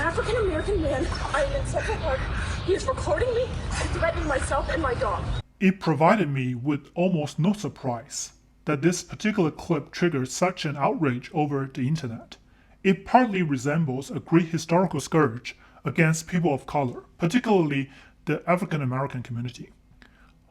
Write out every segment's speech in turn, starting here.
African American man. I am in Central Park. He is recording me and threatening myself and my dog. It provided me with almost no surprise that this particular clip triggered such an outrage over the internet. It partly resembles a great historical scourge against people of color, particularly the African American community.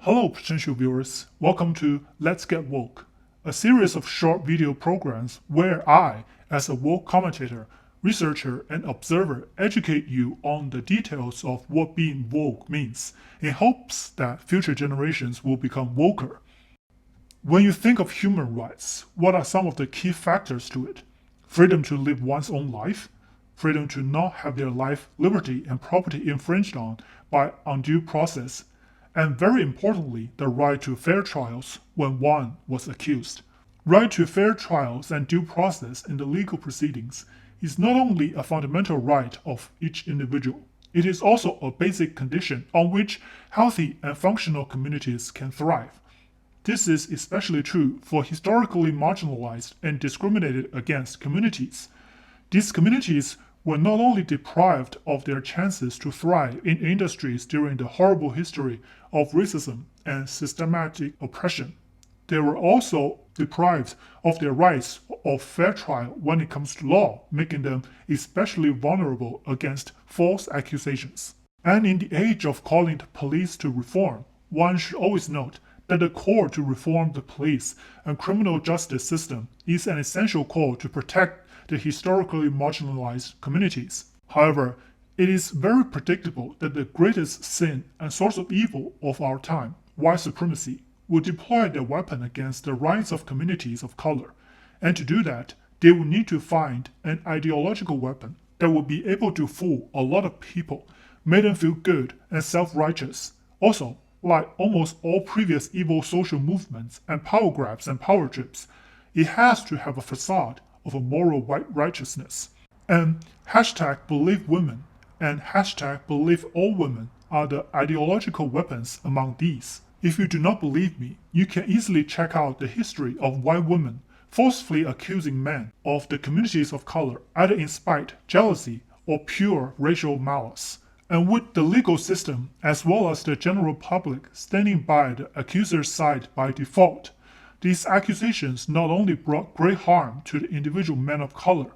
Hello, potential viewers. Welcome to Let's Get Woke, a series of short video programs where I, as a woke commentator, researcher, and observer, educate you on the details of what being woke means, in hopes that future generations will become woker. When you think of human rights, what are some of the key factors to it? Freedom to live one's own life, freedom to not have their life, liberty, and property infringed on by undue process, and very importantly, the right to fair trials when one was accused. Right to fair trials and due process in the legal proceedings is not only a fundamental right of each individual, it is also a basic condition on which healthy and functional communities can thrive. This is especially true for historically marginalized and discriminated against communities. These communities were not only deprived of their chances to thrive in industries during the horrible history of racism and systematic oppression, they were also deprived of their rights of fair trial when it comes to law, making them especially vulnerable against false accusations. And in the age of calling the police to reform, one should always note that the call to reform the police and criminal justice system is an essential call to protect the historically marginalized communities. However, it is very predictable that the greatest sin and source of evil of our time, white supremacy, will deploy their weapon against the rights of communities of color. And to do that, they will need to find an ideological weapon that will be able to fool a lot of people, make them feel good and self-righteous. Also, like almost all previous evil social movements and power grabs and power trips, it has to have a facade of a moral white righteousness. And #BelieveWomen and #BelieveAllWomen are the ideological weapons among these. If you do not believe me, you can easily check out the history of white women forcefully accusing men of the communities of color either in spite, jealousy, or pure racial malice. And with the legal system, as well as the general public, standing by the accuser's side by default, these accusations not only brought great harm to the individual men of color,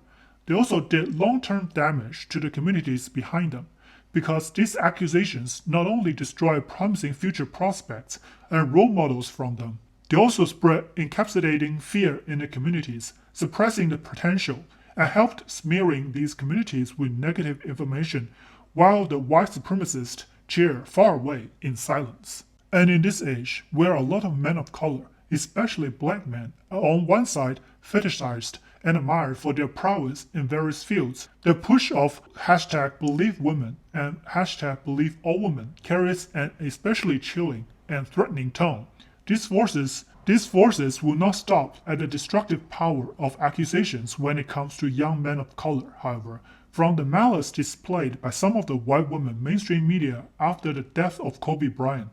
they also did long-term damage to the communities behind them, because these accusations not only destroyed promising future prospects and role models from them, they also spread encapsulating fear in the communities, suppressing the potential, and helped smearing these communities with negative information, while the white supremacists cheer far away in silence. And in this age, where a lot of men of color, especially black men, are on one side fetishized and admired for their prowess in various fields, the push of #BelieveWomen and #BelieveAllWomen carries an especially chilling and threatening tone. These forces will not stop at the destructive power of accusations when it comes to young men of color, however. From the malice displayed by some of the white women mainstream media after the death of Kobe Bryant,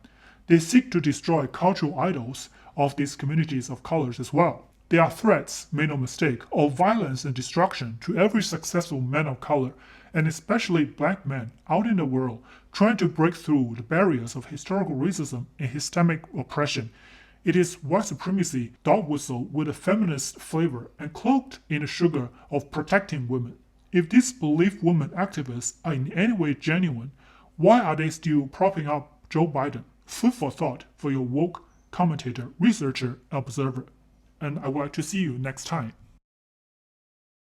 they seek to destroy cultural idols of these communities of colors as well. They are threats, make no mistake, of violence and destruction to every successful man of color, and especially black men out in the world trying to break through the barriers of historical racism and systemic oppression. It is white supremacy dog whistle with a feminist flavor and cloaked in the sugar of protecting women. If these BelieveWomen activists are in any way genuine, why are they still propping up Joe Biden? Food for thought for your woke commentator, researcher, observer. And I would like to see you next time.